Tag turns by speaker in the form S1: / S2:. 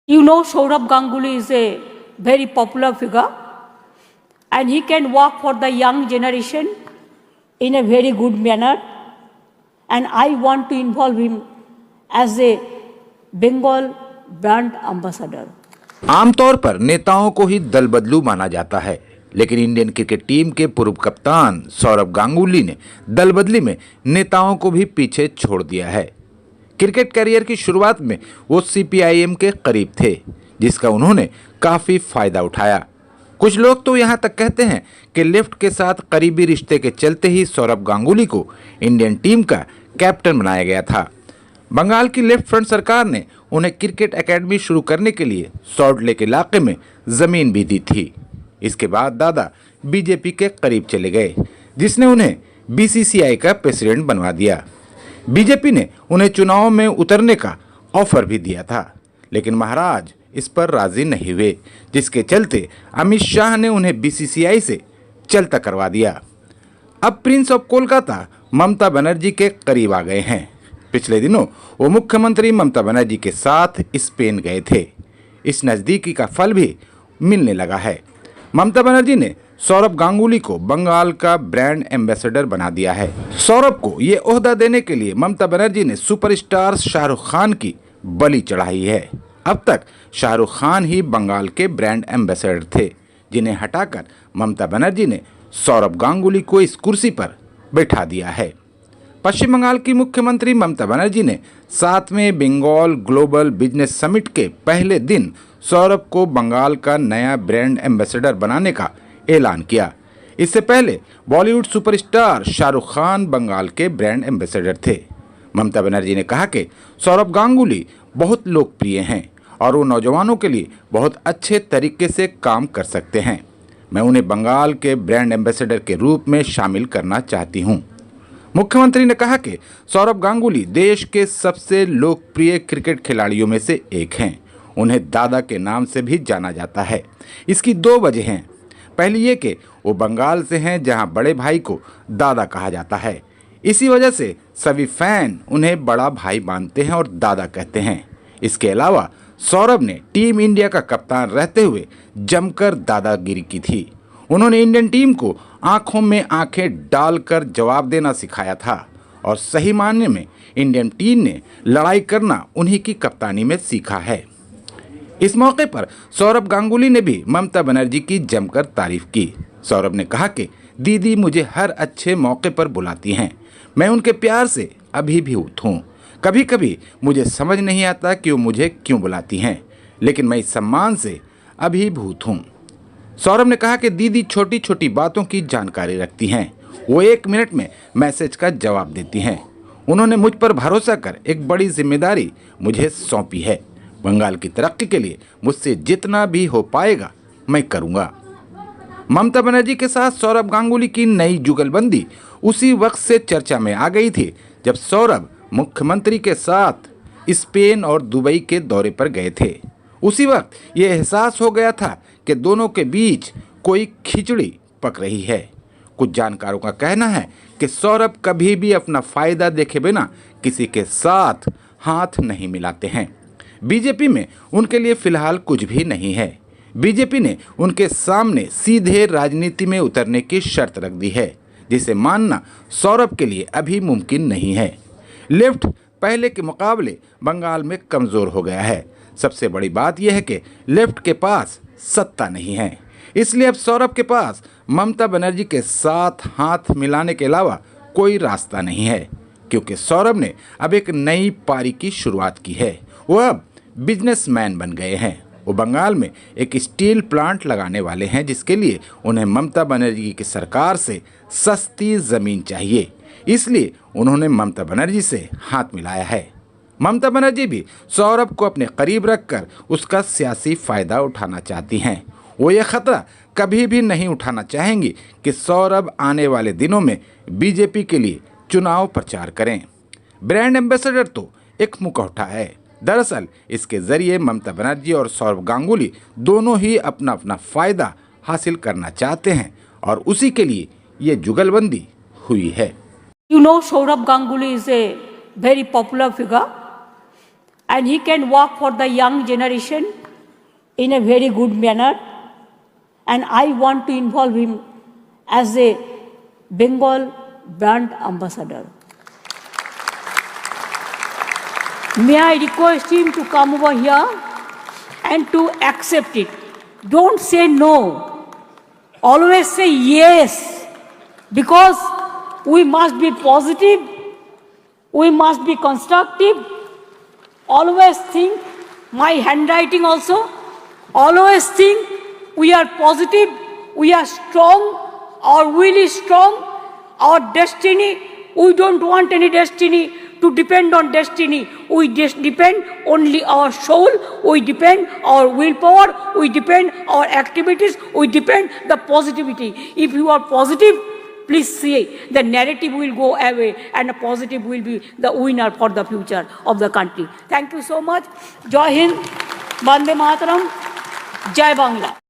S1: You know, Saurabh Ganguly is a very popular figure and he can work for the young generation in a very good manner. And I want to involve him as a Bengal brand ambassador.
S2: आमतौर पर नेताओं को ही दल बदलू माना जाता है, लेकिन इंडियन क्रिकेट टीम के पूर्व कप्तान सौरभ गांगुली ने दल बदली में नेताओं को भी पीछे छोड़ दिया है। क्रिकेट करियर की शुरुआत में वो सीपीआईएम के करीब थे, जिसका उन्होंने काफी फायदा उठाया। कुछ लोग तो यहां तक कहते हैं कि लेफ्ट के साथ करीबी रिश्ते के चलते ही सौरभ गांगुली को इंडियन टीम का कैप्टन बनाया गया था। बंगाल की लेफ्ट फ्रंट सरकार ने उन्हें क्रिकेट एकेडमी शुरू करने के लिए सॉल्ट लेक इलाके में जमीन भी दी थी। इसके बाद दादा बीजेपी के करीब चले गए, जिसने उन्हें बीसीसीआई का प्रेसिडेंट बनवा दिया। बीजेपी ने उन्हें चुनाव में उतरने का ऑफर भी दिया था, लेकिन महाराज इस पर राजी नहीं हुए, जिसके चलते अमित शाह ने उन्हें बीसीसीआई से चलता करवा दिया। अब प्रिंस ऑफ कोलकाता ममता बनर्जी के करीब आ गए हैं। पिछले दिनों वो मुख्यमंत्री ममता बनर्जी के साथ स्पेन गए थे। इस नज़दीकी का फल भी मिलने लगा है। ममता बनर्जी ने सौरभ गांगुली को बंगाल का ब्रांड एम्बेसडर बना दिया है। सौरभ को ये ओहदा देने के लिए ममता बनर्जी ने सुपरस्टार शाहरुख खान की बलि चढ़ाई है। अब तक शाहरुख खान ही बंगाल के ब्रांड एम्बेसडर थे, जिन्हें हटाकर ममता बनर्जी ने सौरभ गांगुली को इस कुर्सी पर बैठा दिया है। पश्चिम बंगाल की मुख्यमंत्री ममता बनर्जी ने 7वें बंगाल ग्लोबल बिजनेस समिट के पहले दिन सौरभ को बंगाल का नया ब्रांड एम्बेसडर बनाने का ऐलान किया। इससे पहले बॉलीवुड सुपरस्टार शाहरुख खान बंगाल के ब्रांड एम्बेसडर थे। ममता बनर्जी ने कहा कि सौरभ गांगुली बहुत लोकप्रिय हैं और वो नौजवानों के लिए बहुत अच्छे तरीके से काम कर सकते हैं। मैं उन्हें बंगाल के ब्रांड एम्बेसडर के रूप में शामिल करना चाहती हूँ। मुख्यमंत्री ने कहा कि सौरभ गांगुली देश के सबसे लोकप्रिय क्रिकेट खिलाड़ियों में से एक हैं। उन्हें दादा के नाम से भी जाना जाता है। इसकी 2 वजह हैं। पहली ये कि वो बंगाल से हैं, जहां बड़े भाई को दादा कहा जाता है। इसी वजह से सभी फैन उन्हें बड़ा भाई मानते हैं और दादा कहते हैं। इसके अलावा सौरभ ने टीम इंडिया का कप्तान रहते हुए जमकर दादागिरी की थी। उन्होंने इंडियन टीम को आंखों में आंखें डालकर जवाब देना सिखाया था और सही मायने में इंडियन टीम ने लड़ाई करना उन्हीं की कप्तानी में सीखा है। इस मौके पर सौरभ गांगुली ने भी ममता बनर्जी की जमकर तारीफ की। सौरभ ने कहा कि दीदी मुझे हर अच्छे मौके पर बुलाती हैं, मैं उनके प्यार से अभिभूत हूँ। कभी कभी मुझे समझ नहीं आता कि वो मुझे क्यों बुलाती हैं, लेकिन मैं इस सम्मान से अभिभूत हूँ। सौरभ ने कहा कि दीदी छोटी छोटी बातों की जानकारी रखती हैं। वो 1 मिनट में मैसेज का जवाब देती हैं। उन्होंने मुझ पर भरोसा कर एक बड़ी जिम्मेदारी मुझे सौंपी है। बंगाल की तरक्की के लिए मुझसे जितना भी हो पाएगा मैं करूँगा। ममता बनर्जी के साथ सौरभ गांगुली की नई जुगलबंदी उसी वक्त से चर्चा में आ गई थी जब सौरभ मुख्यमंत्री के साथ स्पेन और दुबई के दौरे पर गए थे। उसी वक्त ये एहसास हो गया था कि दोनों के बीच कोई खिचड़ी पक रही है। कुछ जानकारों का कहना है कि सौरभ कभी भी अपना फायदा देखे बिना किसी के साथ हाथ नहीं मिलाते हैं। बीजेपी में उनके लिए फिलहाल कुछ भी नहीं है। बीजेपी ने उनके सामने सीधे राजनीति में उतरने की शर्त रख दी है, जिसे मानना सौरभ के लिए अभी मुमकिन नहीं है। लेफ्ट पहले के मुकाबले बंगाल में कमज़ोर हो गया है। सबसे बड़ी बात यह है कि लेफ्ट के पास सत्ता नहीं है, इसलिए अब सौरभ के पास ममता बनर्जी के साथ हाथ मिलाने के अलावा कोई रास्ता नहीं है, क्योंकि सौरभ ने अब एक नई पारी की शुरुआत की है। वो अब बिजनेसमैन बन गए हैं। वो बंगाल में एक स्टील प्लांट लगाने वाले हैं, जिसके लिए उन्हें ममता बनर्जी की सरकार से सस्ती ज़मीन चाहिए। इसलिए उन्होंने ममता बनर्जी से हाथ मिलाया है। ममता बनर्जी भी सौरभ को अपने करीब रखकर उसका सियासी फ़ायदा उठाना चाहती हैं। वो ये खतरा कभी भी नहीं उठाना चाहेंगी कि सौरभ आने वाले दिनों में बीजेपी के लिए चुनाव प्रचार करें। ब्रांड एम्बेसडर तो एक मुखौटा है। दरअसल इसके ज़रिए ममता बनर्जी और सौरभ गांगुली दोनों ही अपना अपना फ़ायदा हासिल करना चाहते हैं और उसी के लिए ये जुगलबंदी हुई है।
S1: You know, Saurabh Ganguly is a very popular figure and he can work for the young generation in a very good manner. And I want to involve him as a Bengal brand ambassador. May I request him to come over here and to accept it. Don't say no. Always say yes. Because we must be positive. We must be constructive. Always think, my handwriting also, always think we are positive, we are strong, our will is strong, our destiny, we don't want any destiny to depend on destiny. We just depend only our soul, we depend our willpower, we depend our activities, we depend the positivity. If you are positive, please see, the narrative will go away and the positive will be the winner for the future of the country. Thank you so much. Jai Hind, Bande Mataram, Jai Bangla.